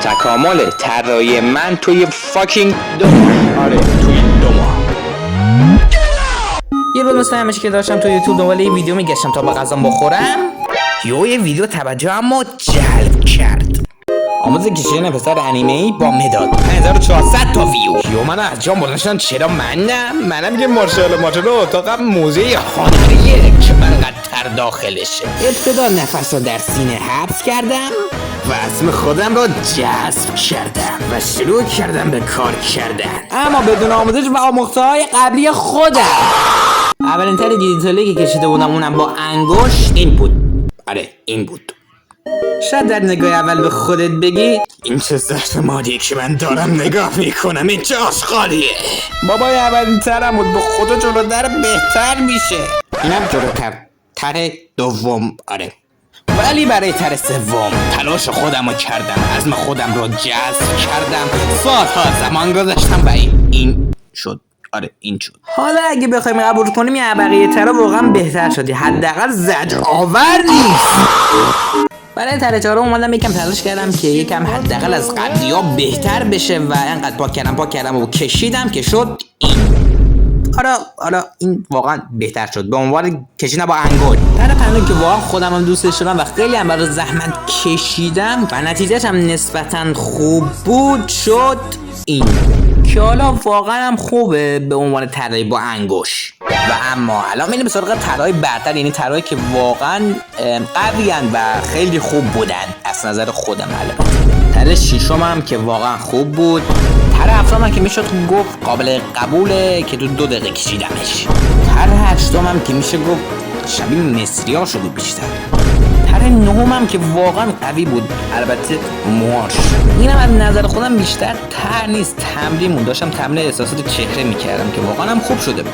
تکامل طراحی من توی فاکینگ 2 ماه. آره توی 2 ماه. یه روز مثل همیشه که داشتم تو یوتیوب دنبال یه ویدیو میگشتم تا به غذام بخورم، یه ویدیو توجهمو جلب کرد. آموزش کشیدن پسر انیمه‌ای با مداد 5400 تا ویو. یو من از جام بلندشدم چرا منم که ماشاءالله اتاقم موزه هنریه که منقدر تر داخلشه. ابتدا نفس رو در سینه حبس کردم و اسم خودم رو جذب کردم و شروع کردم به کار کردن، اما بدون آموزش و آموخته‌های قبلی خودم. اولین تر دیجیتالی که کشیده بودم اونم با انگشت این بود. آره این بود. شاید در نگاه اول به خودت بگی این چه زهر مادی که من دارم نگاه میکنم، این چه آشغالیه. بابای اولین ترم بود، به خدا جلوتر بهتر میشه. اینم جلوتر، تر دوم. آره ولی برای تر سوم تلاش خودم رو کردم، عزم خودم رو جذب کردم، سالها زمان گذاشتم و این شد. آره این شد. حالا اگه بخوایم قبول کنیم یه بقیه ترا واقعا بهتر شدی، حداقل زجرآور نیست. برای تره چهارم اومدم یکم تلاش کردم که یکم حداقل از قبلی‌ها بهتر بشه و انقدر پاک کردم و کشیدم که شد این. آره این واقعا بهتر شد به عنوان کشیدن با انگل. تره پنجم که واقعا خودم هم دوستش دارم و خیلی هم برای زحمت کشیدم و نتیجهش هم نسبتا خوب بود شد این، که حالا واقعا هم خوبه به عنوان طراحی با انگوش. و اما الان میریم به سراغ طراحی برتر، یعنی طراحی که واقعا قویان و خیلی خوب بودن از نظر خودم. البته طرح ششم هم که واقعا خوب بود. طرح هفتم هم که میشد گفت قابل قبوله که تو 2 دقیقه کشیدمش. طرح هشتم هم که میشه گفت شبیه مصری ها شده بیشتر. طرح نهم هم که واقعا قوی بود، البته موهاش. اینم از نظر خودم بیشتر طرح نیست، تمرین داشتم تمرین احساسات چهره میکردم که واقعا هم خوب شده بود.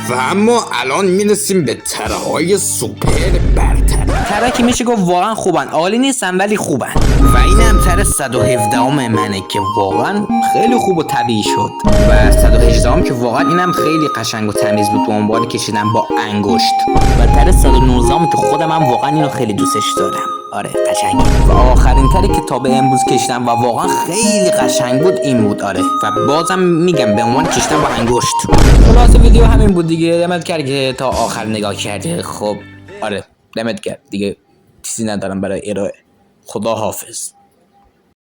و اما الان میرسیم به طرح‌های سوپر برتر. طرحی که میشه گفت واقعا خوبن، عالی نیستن ولی خوبن. و اینم طرح 117 منه که واقعا خیلی خوب و طبیعی شد. و 118 که واقعا اینم خیلی قشنگ و تمیز بود به عنوان کشیدن با انگشت. و طرح 119 که خودم هم واقعا اینو خیلی دوستش دارم. آره قشنگی. و آخرین طرحی که تا به امروز کشیدم و واقعا خیلی قشنگ بود این بود. آره و بازم میگم به عنوان کشیدن با انگشت. خلاص ویدیو همین بود دیگه. دمت کرد که تا آخر نگاه کردی. خب آره دمت کرد دیگه، چیزی ندارم برای ارائه. خدا حافظ.